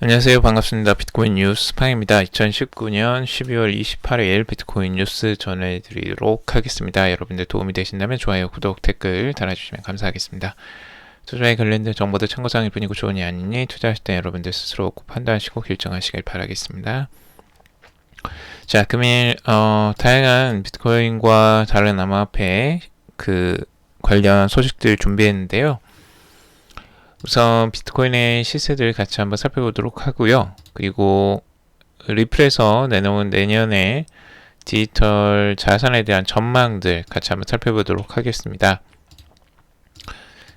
안녕하세요. 반갑습니다. 비트코인 뉴스 팡입니다. 2019년 12월 28일 비트코인 뉴스 전해드리도록 하겠습니다. 여러분들 도움이 되신다면 좋아요, 구독, 댓글 달아주시면 감사하겠습니다. 투자에 관련된 정보도 참고사항일 뿐이고 좋으니 아니니 투자하실 때 여러분들 스스로 꼭 판단하시고 결정하시길 바라겠습니다. 자, 금일 다양한 비트코인과 다른 암호화폐 관련 소식들 준비했는데요. 우선 비트코인의 시세들 같이 한번 살펴보도록 하고요. 그리고 리플에서 내놓은 내년의 디지털 자산에 대한 전망들 같이 한번 살펴보도록 하겠습니다.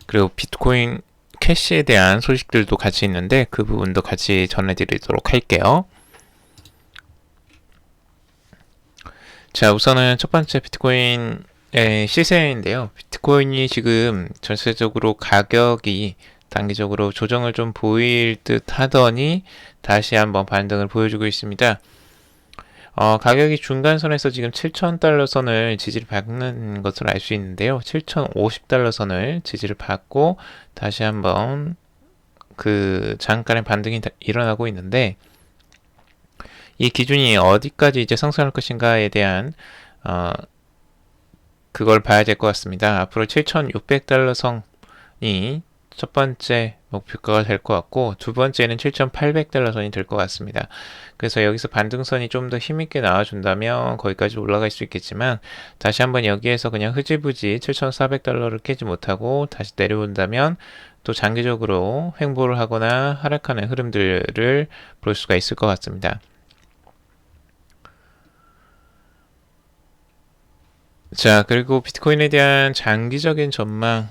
그리고 비트코인 캐시에 대한 소식들도 같이 있는데 그 부분도 같이 전해드리도록 할게요. 자, 우선은 첫 번째 비트코인의 시세인데요. 비트코인이 지금 전체적으로 가격이 단기적으로 조정을 좀 보일 듯 하더니 다시 한번 반등을 보여주고 있습니다. 가격이 중간선에서 지금 7,000달러 선을 지지를 받는 것으로 알 수 있는데요. 7,050달러 선을 지지를 받고 다시 한번 잠깐의 반등이 일어나고 있는데 이 기준이 어디까지 이제 상승할 것인가에 대한 그걸 봐야 될 것 같습니다. 앞으로 7,600달러 선이 첫 번째 목표가가 될 것 같고 두 번째는 7,800달러 선이 될 것 같습니다. 그래서 여기서 반등선이 좀 더 힘있게 나와준다면 거기까지 올라갈 수 있겠지만 다시 한번 여기에서 그냥 흐지부지 7,400달러를 깨지 못하고 다시 내려온다면 또 장기적으로 횡보를 하거나 하락하는 흐름들을 볼 수가 있을 것 같습니다. 자, 그리고 비트코인에 대한 장기적인 전망,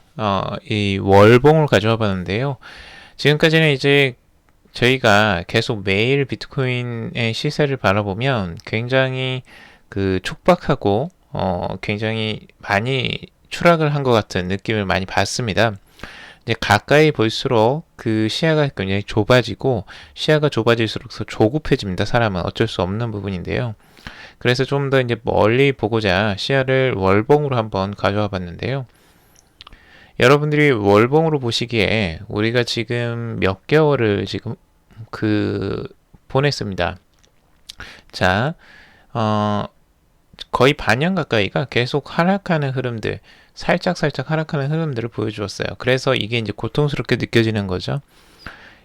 이 월봉을 가져와 봤는데요. 지금까지는 이제 저희가 계속 매일 비트코인의 시세를 바라보면 굉장히 촉박하고, 굉장히 많이 추락을 한 것 같은 느낌을 많이 받습니다. 이제 가까이 볼수록 그 시야가 굉장히 좁아지고, 시야가 좁아질수록 더 조급해집니다. 사람은 어쩔 수 없는 부분인데요. 그래서 좀 더 이제 멀리 보고자 시야를 월봉으로 한번 가져와 봤는데요. 여러분들이 월봉으로 보시기에 우리가 지금 몇 개월을 지금 보냈습니다. 자, 거의 반년 가까이가 계속 하락하는 흐름들, 살짝 하락하는 흐름들을 보여주었어요. 그래서 이게 이제 고통스럽게 느껴지는 거죠.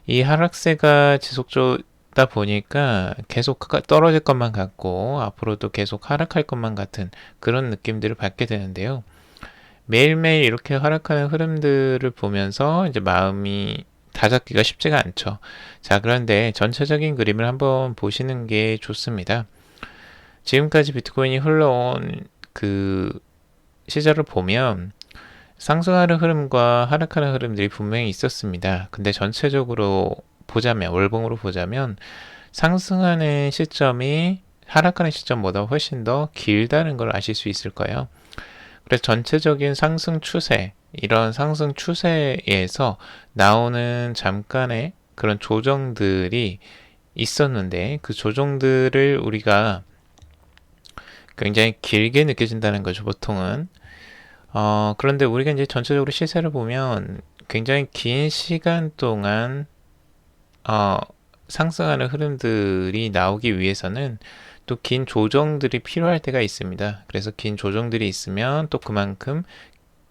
이 하락세가 지속적다 보니까 계속 떨어질 것만 같고 앞으로도 계속 하락할 것만 같은 그런 느낌들을 받게 되는데요. 매일매일 이렇게 하락하는 흐름들을 보면서 이제 마음이 다잡기가 쉽지가 않죠. 자, 그런데 전체적인 그림을 한번 보시는 게 좋습니다. 지금까지 비트코인이 흘러온 시절을 보면 상승하는 흐름과 하락하는 흐름들이 분명히 있었습니다. 근데 전체적으로 보자면, 월봉으로 보자면 상승하는 시점이 하락하는 시점보다 훨씬 더 길다는 걸 아실 수 있을 거예요. 그래서 전체적인 상승 추세, 이런 상승 추세에서 나오는 잠깐의 그런 조정들이 있었는데 그 조정들을 우리가 굉장히 길게 느껴진다는 거죠, 보통은. 그런데 우리가 이제 전체적으로 시세를 보면 굉장히 긴 시간 동안 상승하는 흐름들이 나오기 위해서는 또 긴 조정들이 필요할 때가 있습니다. 그래서 긴 조정들이 있으면 또 그만큼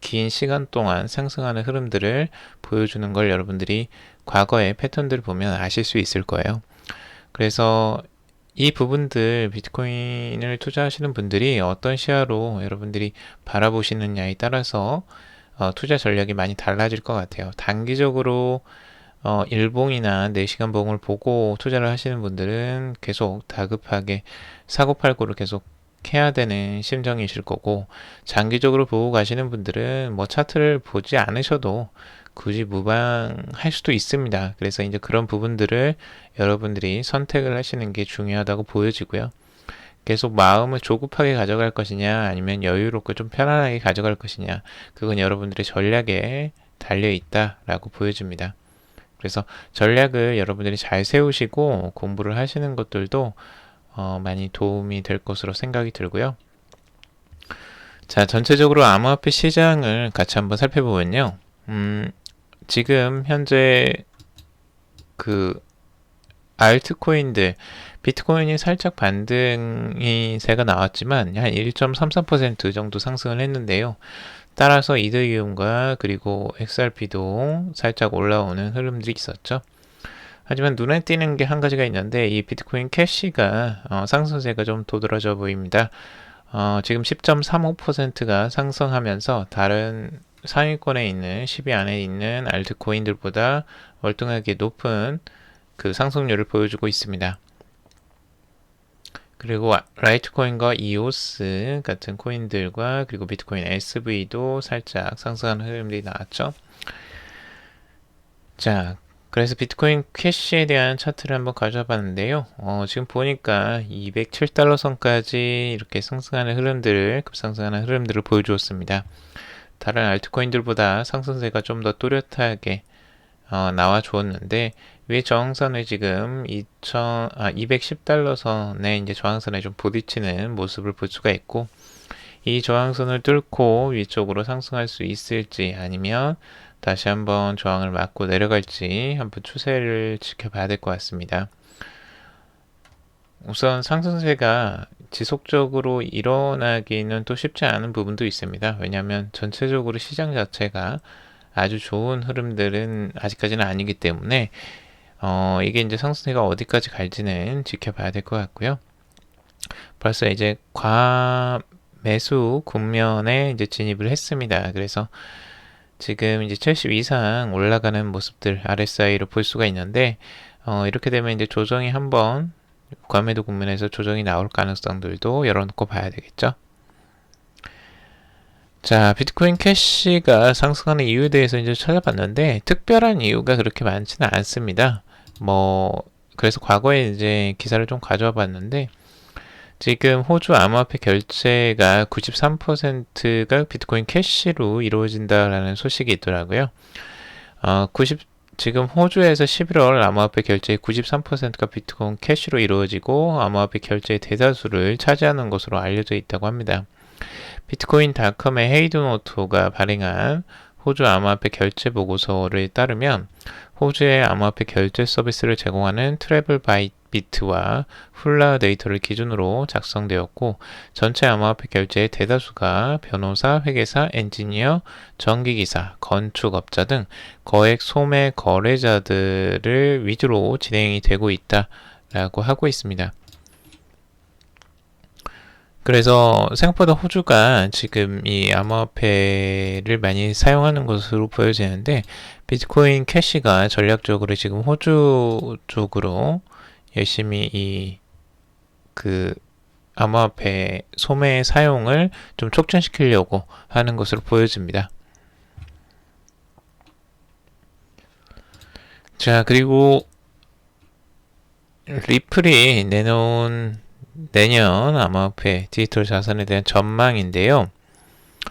긴 시간 동안 상승하는 흐름들을 보여주는 걸 여러분들이 과거의 패턴들을 보면 아실 수 있을 거예요. 그래서 이 부분들 비트코인을 투자하시는 분들이 어떤 시야로 여러분들이 바라보시느냐에 따라서 투자 전략이 많이 달라질 것 같아요. 단기적으로 일봉이나 4시간 봉을 보고 투자를 하시는 분들은 계속 다급하게 사고팔고를 계속 해야 되는 심정이실 거고, 장기적으로 보고 가시는 분들은 뭐 차트를 보지 않으셔도 굳이 무방할 수도 있습니다. 그래서 이제 그런 부분들을 여러분들이 선택을 하시는 게 중요하다고 보여지고요. 계속 마음을 조급하게 가져갈 것이냐 아니면 여유롭고 좀 편안하게 가져갈 것이냐, 그건 여러분들의 전략에 달려 있다라고 보여집니다. 그래서 전략을 여러분들이 잘 세우시고 공부를 하시는 것들도 많이 도움이 될 것으로 생각이 들고요. 자, 전체적으로 암호화폐 시장을 같이 한번 살펴보면요. 지금 현재 알트코인들, 비트코인이 살짝 반등세가 나왔지만 한 1.33% 정도 상승을 했는데요. 따라서 이더리움과 그리고 XRP도 살짝 올라오는 흐름들이 있었죠. 하지만 눈에 띄는 게 한 가지가 있는데 이 비트코인 캐시가 상승세가 좀 도드라져 보입니다. 지금 10.35%가 상승하면서 다른 상위권에 있는 10위 안에 있는 알트코인들보다 월등하게 높은 그 상승률을 보여주고 있습니다. 그리고 라이트코인과 이오스 같은 코인들과 그리고 비트코인 SV도 살짝 상승하는 흐름들이 나왔죠. 자, 그래서 비트코인 캐시에 대한 차트를 한번 가져와 봤는데요. 지금 보니까 207달러 선까지 이렇게 상승하는 흐름들을, 급상승하는 흐름들을 보여주었습니다. 다른 알트코인들보다 상승세가 좀 더 또렷하게 나와 주었는데, 위에 저항선을 지금 210달러 선에 이제 저항선에 좀 부딪히는 모습을 볼 수가 있고, 이 저항선을 뚫고 위쪽으로 상승할 수 있을지 아니면 다시 한번 저항을 맞고 내려갈지 한번 추세를 지켜봐야 될 것 같습니다. 우선 상승세가 지속적으로 일어나기는 또 쉽지 않은 부분도 있습니다. 왜냐하면 전체적으로 시장 자체가 아주 좋은 흐름들은 아직까지는 아니기 때문에 이게 이제 상승세가 어디까지 갈지는 지켜봐야 될 것 같고요. 벌써 이제 과매수 국면에 이제 진입을 했습니다. 그래서 지금 이제 70 이상 올라가는 모습들 RSI로 볼 수가 있는데 이렇게 되면 이제 조정이 한번 과매도 국면에서 조정이 나올 가능성들도 열어놓고 봐야 되겠죠. 자, 비트코인 캐시가 상승하는 이유에 대해서 이제 찾아봤는데 특별한 이유가 그렇게 많지는 않습니다. 그래서 과거에 이제 기사를 좀 가져와 봤는데 지금 호주 암호화폐 결제가 93%가 비트코인 캐시로 이루어진다라는 소식이 있더라고요. 지금 호주에서 11월 암호화폐 결제의 93%가 비트코인 캐시로 이루어지고 암호화폐 결제의 대다수를 차지하는 것으로 알려져 있다고 합니다. 비트코인닷컴의 헤이든오토가 발행한 호주 암호화폐 결제 보고서를 따르면 호주의 암호화폐 결제 서비스를 제공하는 트래블바이비트와 훌라 데이터를 기준으로 작성되었고 전체 암호화폐 결제의 대다수가 변호사, 회계사, 엔지니어, 전기기사, 건축업자 등 거액 소매 거래자들을 위주로 진행이 되고 있다라고 하고 있습니다. 그래서 생각보다 호주가 지금 이 암호화폐를 많이 사용하는 것으로 보여지는데 비트코인 캐시가 전략적으로 지금 호주 쪽으로 열심히 그 암호화폐 소매 사용을 좀 촉진시키려고 하는 것으로 보여집니다. 자, 그리고 리플이 내놓은 내년 암호화폐 디지털 자산에 대한 전망인데요.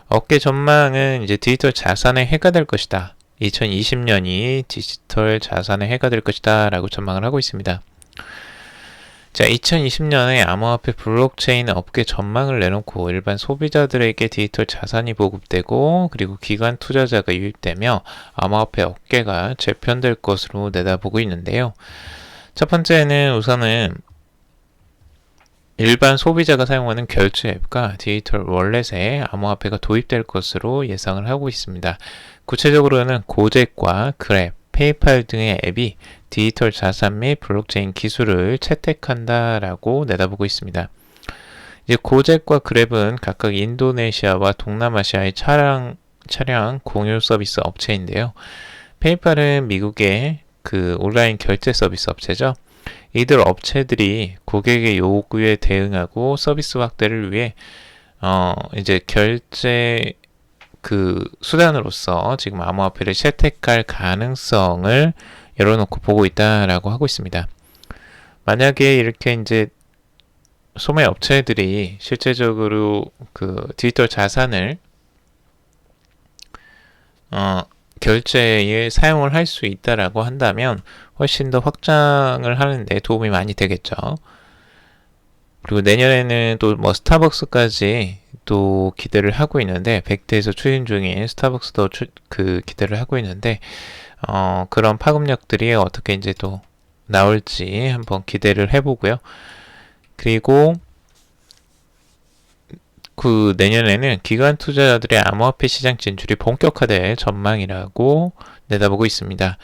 업계 전망은 이제 디지털 자산의 해가 될 것이다. 2020년이 디지털 자산의 해가 될 것이다 라고 전망을 하고 있습니다. 자, 2020년에 암호화폐 블록체인 업계 전망을 내놓고 일반 소비자들에게 디지털 자산이 보급되고 그리고 기관 투자자가 유입되며 암호화폐 업계가 재편될 것으로 내다보고 있는데요. 첫 번째는 우선은 일반 소비자가 사용하는 결제 앱과 디지털 월렛에 암호화폐가 도입될 것으로 예상을 하고 있습니다. 구체적으로는 고잭과 그랩, 페이팔 등의 앱이 디지털 자산 및 블록체인 기술을 채택한다라고 내다보고 있습니다. 이제 고잭과 그랩은 각각 인도네시아와 동남아시아의 차량 공유 서비스 업체인데요. 페이팔은 미국의 그 온라인 결제 서비스 업체죠. 이들 업체들이 고객의 요구에 대응하고 서비스 확대를 위해 이제 결제 그 수단으로서 지금 암호화폐를 채택할 가능성을 열어놓고 보고 있다라고 하고 있습니다. 만약에 이렇게 이제 소매 업체들이 실제적으로 그 디지털 자산을 결제에 사용을 할 수 있다라고 한다면 훨씬 더 확장을 하는데 도움이 많이 되겠죠. 그리고 내년에는 또 스타벅스까지 또 기대를 하고 있는데 100대에서 추진 중인 스타벅스도 기대를 하고 있는데 그런 파급력들이 어떻게 이제 또 나올지 한번 기대를 해보고요. 그리고 그 내년에는 기관 투자자들의 암호화폐 시장 진출이 본격화될 전망이라고 내다보고 있습니다.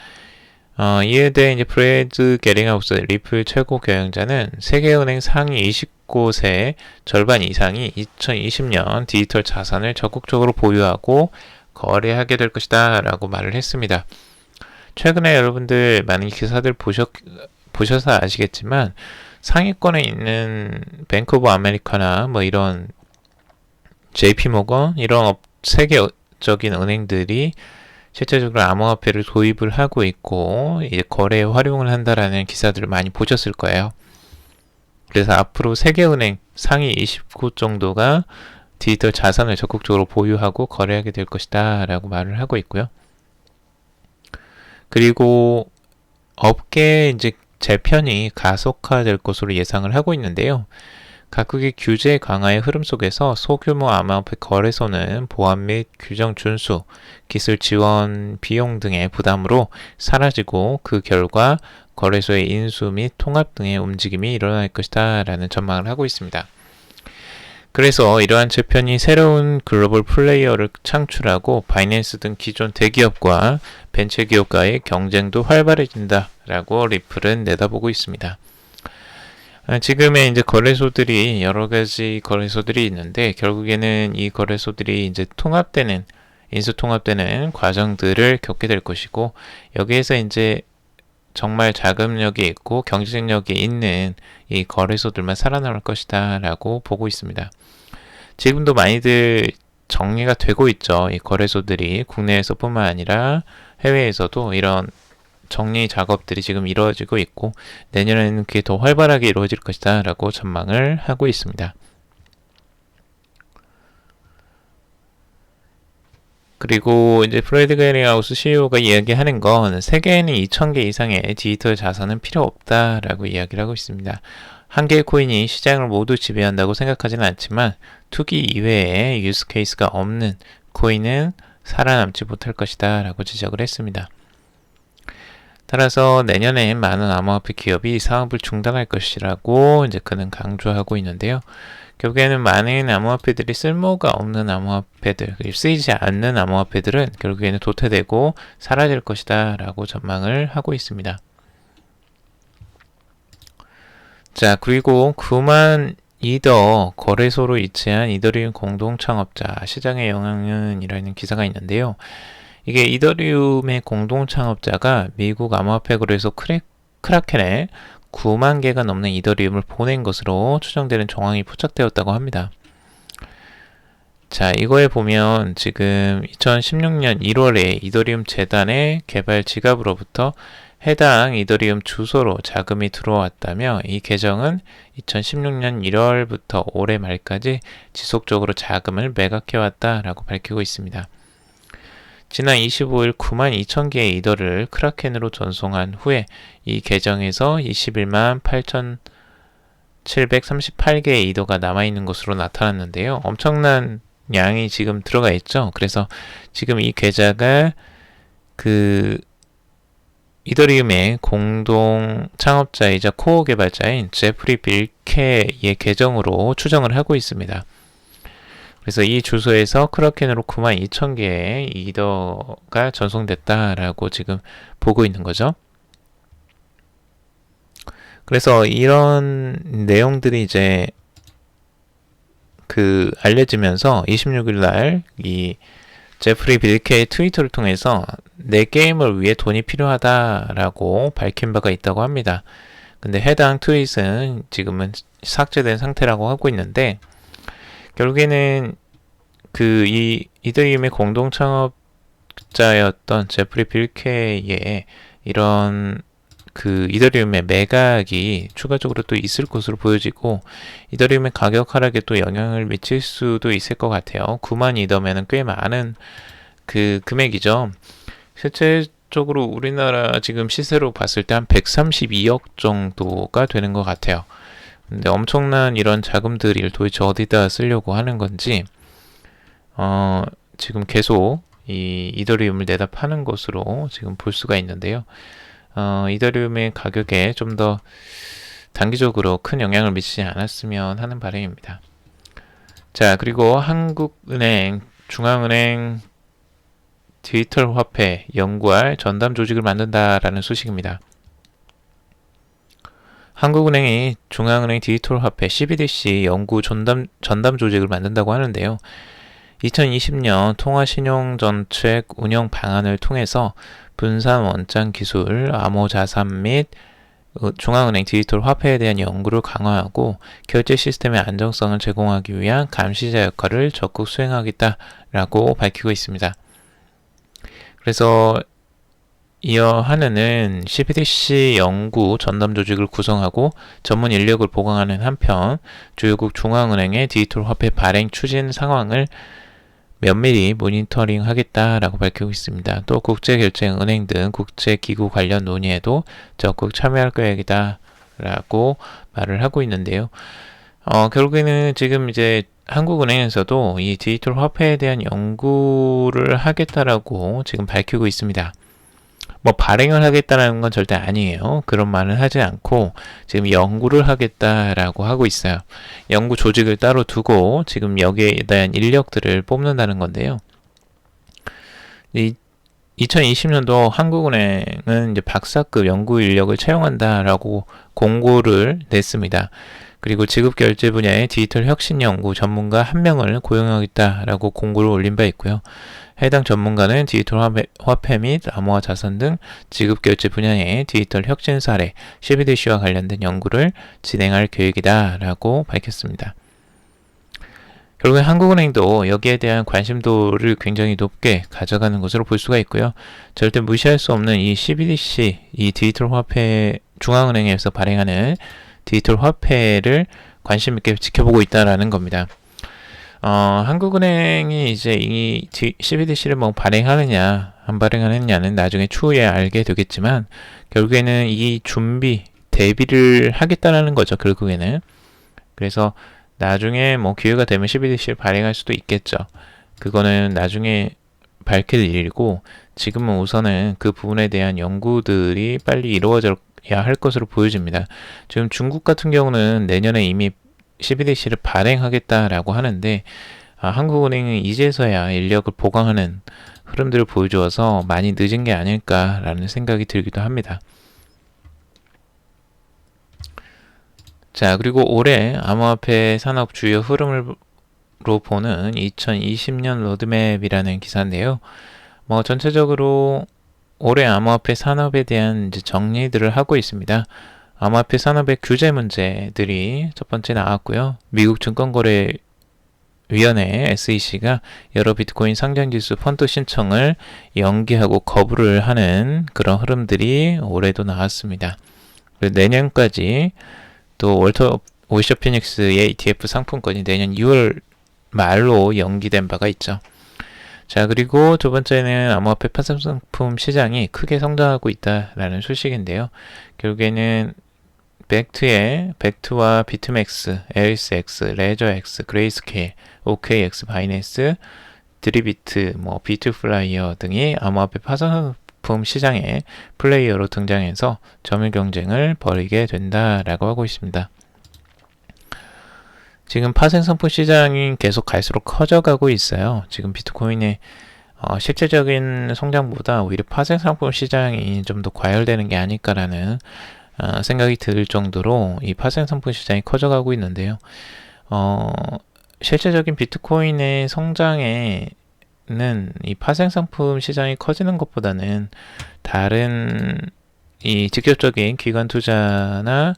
이에 대해 이제 브래드 게링하우스 리플 최고 경영자는 세계은행 상위 20곳의 절반 이상이 2020년 디지털 자산을 적극적으로 보유하고 거래하게 될 것이다 라고 말을 했습니다. 최근에 여러분들 많은 기사들 보셔서 아시겠지만 상위권에 있는 뱅크 오브 아메리카나 뭐 이런 JP모건 이런 세계적인 은행들이 실제적으로 암호화폐를 도입을 하고 있고 이제 거래에 활용을 한다라는 기사들을 많이 보셨을 거예요. 그래서 앞으로 세계은행 상위 20곳 정도가 디지털 자산을 적극적으로 보유하고 거래하게 될 것이다 라고 말을 하고 있고요. 그리고 업계 이제 재편이 가속화될 것으로 예상을 하고 있는데요. 각국의 규제 강화의 흐름 속에서 소규모 암호화폐 거래소는 보안 및 규정 준수, 기술 지원 비용 등의 부담으로 사라지고 그 결과 거래소의 인수 및 통합 등의 움직임이 일어날 것이다 라는 전망을 하고 있습니다. 그래서 이러한 재편이 새로운 글로벌 플레이어를 창출하고 바이낸스 등 기존 대기업과 벤처기업과의 경쟁도 활발해진다 라고 리플은 내다보고 있습니다. 지금의 이제 거래소들이 여러 가지 거래소들이 있는데 결국에는 이 거래소들이 이제 인수 통합되는 과정들을 겪게 될 것이고 여기에서 이제 정말 자금력이 있고 경쟁력이 있는 이 거래소들만 살아남을 것이다 라고 보고 있습니다. 지금도 많이들 정리가 되고 있죠. 이 거래소들이 국내에서뿐만 아니라 해외에서도 이런 정리 작업들이 지금 이루어지고 있고 내년에는 그게 더 활발하게 이루어질 것이다 라고 전망을 하고 있습니다. 그리고 이제 프레드 게링하우스 CEO가 이야기하는 건 세계에는 2,000개 이상의 디지털 자산은 필요 없다 라고 이야기를 하고 있습니다. 한 개의 코인이 시장을 모두 지배한다고 생각하지는 않지만 투기 이외에 유스 케이스가 없는 코인은 살아남지 못할 것이다 라고 지적을 했습니다. 따라서 내년에 많은 암호화폐 기업이 사업을 중단할 것이라고 이제 그는 강조하고 있는데요. 결국에는 많은 암호화폐들이 쓸모가 없는 암호화폐들, 쓰이지 않는 암호화폐들은 결국에는 도태되고 사라질 것이다 라고 전망을 하고 있습니다. 자, 그리고 9만 이더 거래소로 위치한 이더리움 공동 창업자 시장의 영향은 이라는 기사가 있는데요. 이게 이더리움의 공동 창업자가 미국 암호화폐 거래소 크라켄에 9만 개가 넘는 이더리움을 보낸 것으로 추정되는 정황이 포착되었다고 합니다. 자, 이거에 보면 지금 2016년 1월에 이더리움 재단의 개발 지갑으로부터 해당 이더리움 주소로 자금이 들어왔다며 이 계정은 2016년 1월부터 올해 말까지 지속적으로 자금을 매각해왔다라고 밝히고 있습니다. 지난 25일 9만 2천 개의 이더를 크라켄으로 전송한 후에 이 계정에서 21만 8,738개의 이더가 남아있는 것으로 나타났는데요. 엄청난 양이 지금 들어가 있죠. 그래서 지금 이 계좌가 그 이더리움의 공동 창업자이자 코어 개발자인 제프리 빌케의 계정으로 추정을 하고 있습니다. 그래서 이 주소에서 크라켄으로 9만 2천 개의 이더가 전송됐다라고 지금 보고 있는 거죠. 그래서 이런 내용들이 이제 알려지면서 26일 날 이 제프리 빌케의 트위터를 통해서 내 게임을 위해 돈이 필요하다라고 밝힌 바가 있다고 합니다. 근데 해당 트윗은 지금은 삭제된 상태라고 하고 있는데 결국에는 이 이더리움의 공동 창업자였던 제프리 빌케의 이런 이더리움의 매각이 추가적으로 또 있을 것으로 보여지고 이더리움의 가격 하락에 또 영향을 미칠 수도 있을 것 같아요. 9만 이더면은 꽤 많은 금액이죠. 실제적으로 우리나라 지금 시세로 봤을 때 한 132억 정도가 되는 것 같아요. 근데 엄청난 이런 자금들을 도대체 어디다 쓰려고 하는 건지 지금 계속 이 이더리움을 내다 파는 것으로 지금 볼 수가 있는데요. 이더리움의 가격에 좀 더 단기적으로 큰 영향을 미치지 않았으면 하는 바람입니다. 자, 그리고 한국은행, 중앙은행 디지털 화폐 연구할 전담 조직을 만든다라는 소식입니다. 한국은행이 중앙은행 디지털 화폐 CBDC 연구 전담 조직을 만든다고 하는데요. 2020년 통화신용정책 운영 방안을 통해서 분산 원장 기술, 암호 자산 및 중앙은행 디지털 화폐에 대한 연구를 강화하고 결제 시스템의 안정성을 제공하기 위한 감시자 역할을 적극 수행하겠다라고 밝히고 있습니다. 그래서 이어 한은은 CBDC 연구 전담 조직을 구성하고 전문 인력을 보강하는 한편 주요국 중앙은행의 디지털 화폐 발행 추진 상황을 면밀히 모니터링하겠다라고 밝히고 있습니다. 또 국제결제은행 등 국제기구 관련 논의에도 적극 참여할 계획이다라고 말을 하고 있는데요. 결국에는 지금 이제 한국은행에서도 이 디지털 화폐에 대한 연구를 하겠다라고 지금 밝히고 있습니다. 뭐 발행을 하겠다는 건 절대 아니에요. 그런 말은 하지 않고 지금 연구를 하겠다라고 하고 있어요. 연구 조직을 따로 두고 지금 여기에 대한 인력들을 뽑는다는 건데요. 2020년도 한국은행은 이제 박사급 연구 인력을 채용한다라고 공고를 냈습니다. 그리고 지급결제 분야의 디지털 혁신 연구 전문가 1명을 고용하겠다라고 공고를 올린 바 있고요. 해당 전문가는 디지털 화폐 및 암호화 자산 등 지급결제 분야의 디지털 혁신 사례, CBDC와 관련된 연구를 진행할 계획이다 라고 밝혔습니다. 결국에 한국은행도 여기에 대한 관심도를 굉장히 높게 가져가는 것으로 볼 수가 있고요. 절대 무시할 수 없는 이 CBDC, 이 디지털 화폐, 중앙은행에서 발행하는 디지털 화폐를 관심 있게 지켜보고 있다라는 겁니다. 한국은행이 이제 이 CBDC를 뭐 발행하느냐 안 발행하느냐는 나중에 추후에 알게 되겠지만 결국에는 이 준비 대비를 하겠다라는 거죠. 결국에는 그래서 나중에 뭐 기회가 되면 CBDC를 발행할 수도 있겠죠. 그거는 나중에 밝힐 일이고 지금은 우선은 그 부분에 대한 연구들이 빨리 이루어져야 할 것으로 보여집니다. 지금 중국 같은 경우는 내년에 이미 CBDC를 발행하겠다라고 하는데 한국은행은 이제서야 인력을 보강하는 흐름들을 보여주어서 많이 늦은 게 아닐까라는 생각이 들기도 합니다. 자, 그리고 올해 암호화폐 산업 주요 흐름으로 보는 2020년 로드맵이라는 기사인데요. 뭐 전체적으로 올해 암호화폐 산업에 대한 이제 정리들을 하고 있습니다. 암호화폐 산업의 규제 문제들이 첫 번째 나왔고요. 미국 증권거래위원회 SEC가 여러 비트코인 상장지수 펀드 신청을 연기하고 거부를 하는 그런 흐름들이 올해도 나왔습니다. 내년까지 또 월터 오셔 피닉스의 ETF 상품권이 내년 6월 말로 연기된 바가 있죠. 자, 그리고 두 번째는 암호화폐 파생상품 시장이 크게 성장하고 있다라는 소식인데요. 결국에는 벡트와 비트맥스, LSX, 레저X, 그레이스케일, OKX, 바이낸스, 드리비트, 비트플라이어 등이 암호화폐 파생상품 시장의 플레이어로 등장해서 점유 경쟁을 벌이게 된다라고 하고 있습니다. 지금 파생상품 시장이 계속 갈수록 커져가고 있어요. 지금 비트코인의 실제적인 성장보다 오히려 파생상품 시장이 좀 더 과열되는 게 아닐까라는 생각이 들 정도로 이 파생상품 시장이 커져가고 있는데요. 실제적인 비트코인의 성장에는 이 파생상품 시장이 커지는 것보다는 다른 이 직접적인 기관 투자나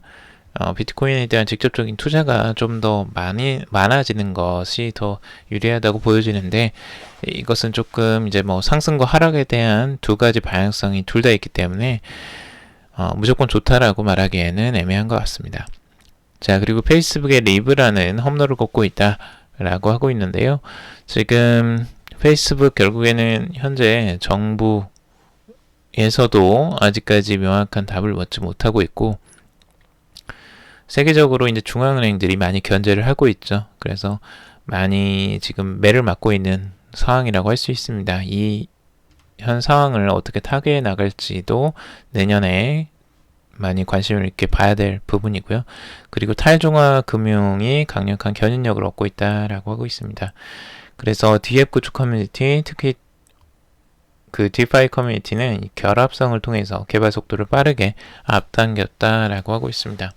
비트코인에 대한 직접적인 투자가 좀 더 많아지는 것이 더 유리하다고 보여지는데 이것은 조금 이제 상승과 하락에 대한 두 가지 방향성이 둘 다 있기 때문에 무조건 좋다라고 말하기에는 애매한 것 같습니다. 자, 그리고 페이스북의 리브라는 홈런을 걷고 있다라고 하고 있는데요. 지금 페이스북 결국에는 현재 정부에서도 아직까지 명확한 답을 얻지 못하고 있고 세계적으로 이제 중앙은행들이 많이 견제를 하고 있죠. 그래서 많이 지금 매를 맞고 있는 상황이라고 할 수 있습니다. 이 현 상황을 어떻게 타개해 나갈지도 내년에 많이 관심을 있게 봐야 될 부분이고요. 그리고 탈중앙화 금융이 강력한 견인력을 얻고 있다라고 하고 있습니다. 그래서 DF 구축 커뮤니티, 특히 그 디파이 커뮤니티는 이 결합성을 통해서 개발 속도를 빠르게 앞당겼다라고 하고 있습니다.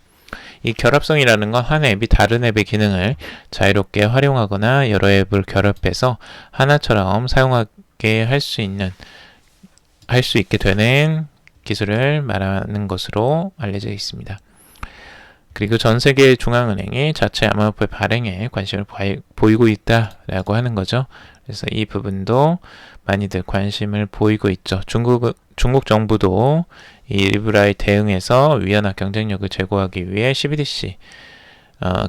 이 결합성이라는 건 한 앱이 다른 앱의 기능을 자유롭게 활용하거나 여러 앱을 결합해서 하나처럼 사용하게 할 수 있게 되는 기술을 말하는 것으로 알려져 있습니다. 그리고 전 세계 중앙은행이 자체 암호화폐 발행에 관심을 보이고 있다라고 하는 거죠. 그래서 이 부분도 많이들 관심을 보이고 있죠. 중국 정부도 이 리브라에 대응해서 위안화 경쟁력을 제고하기 위해 CBDC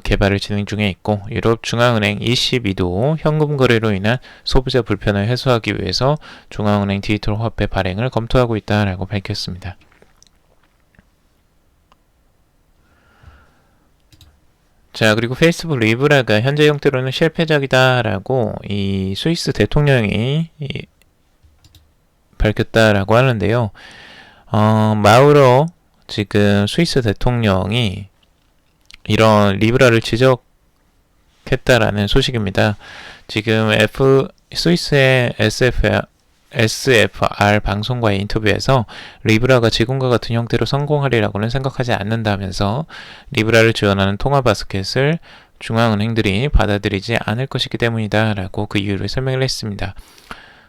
개발을 진행 중에 있고, 유럽 중앙은행 ECB도 현금 거래로 인한 소비자 불편을 해소하기 위해서 중앙은행 디지털 화폐 발행을 검토하고 있다라고 밝혔습니다. 자, 그리고 페이스북 리브라가 현재 형태로는 실패작이다라고 이 스위스 대통령이 밝혔다라고 하는데요. 마우로 지금 스위스 대통령이 이런 리브라를 지적했다라는 소식입니다. 지금 스위스의 SFR 방송과의 인터뷰에서 리브라가 지금과 같은 형태로 성공하리라고는 생각하지 않는다면서 리브라를 지원하는 통화 바스켓을 중앙은행들이 받아들이지 않을 것이기 때문이다 라고 그 이유를 설명을 했습니다.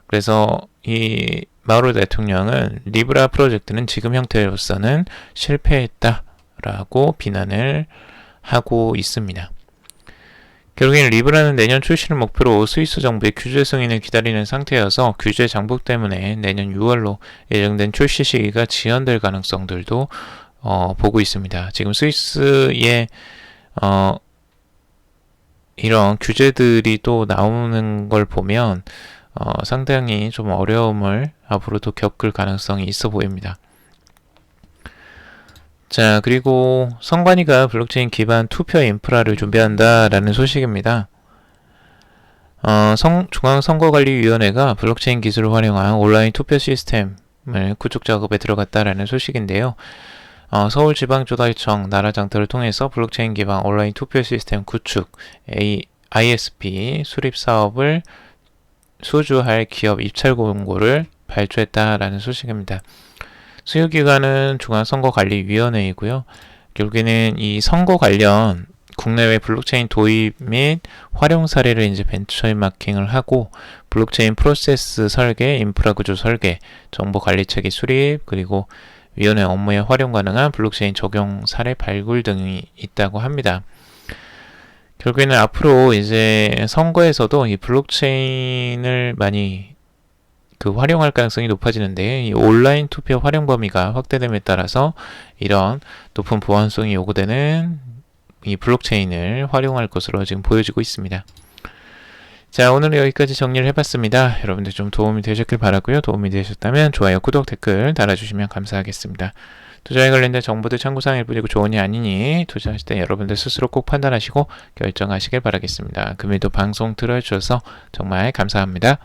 그래서 이 마우로 대통령은 리브라 프로젝트는 지금 형태로서는 실패했다라고 비난을 하고 있습니다. 결국에는 리브라는 내년 출시를 목표로 스위스 정부의 규제 승인을 기다리는 상태여서 규제 장벽 때문에 내년 6월로 예정된 출시 시기가 지연될 가능성들도 보고 있습니다. 지금 스위스의 이런 규제들이 또 나오는 걸 보면 상당히 좀 어려움을 앞으로도 겪을 가능성이 있어 보입니다. 자, 그리고 선관위가 블록체인 기반 투표 인프라를 준비한다라는 소식입니다. 중앙선거관리위원회가 블록체인 기술을 활용한 온라인 투표 시스템을 구축 작업에 들어갔다라는 소식인데요. 서울지방조달청 나라장터를 통해서 블록체인 기반 온라인 투표 시스템 구축 ISP 수립 사업을 수주할 기업 입찰 공고를 발표했다라는 소식입니다. 수요기관은 중앙선거관리위원회이고요. 결국에는 이 선거 관련 국내외 블록체인 도입 및 활용 사례를 이제 벤처마킹을 하고 블록체인 프로세스 설계, 인프라 구조 설계, 정보 관리 체계 수립, 그리고 위원회 업무에 활용 가능한 블록체인 적용 사례 발굴 등이 있다고 합니다. 결국에는 앞으로 이제 선거에서도 이 블록체인을 많이 활용할 가능성이 높아지는데, 이 온라인 투표 활용 범위가 확대됨에 따라서 이런 높은 보안성이 요구되는 이 블록체인을 활용할 것으로 지금 보여지고 있습니다. 자, 오늘은 여기까지 정리를 해봤습니다. 여러분들 좀 도움이 되셨길 바라고요. 도움이 되셨다면 좋아요, 구독, 댓글 달아주시면 감사하겠습니다. 투자에 관련된 정보들 참고사항일 뿐이고 조언이 아니니 투자하실 때 여러분들 스스로 꼭 판단하시고 결정하시길 바라겠습니다. 금일도 방송 들어주셔서 정말 감사합니다.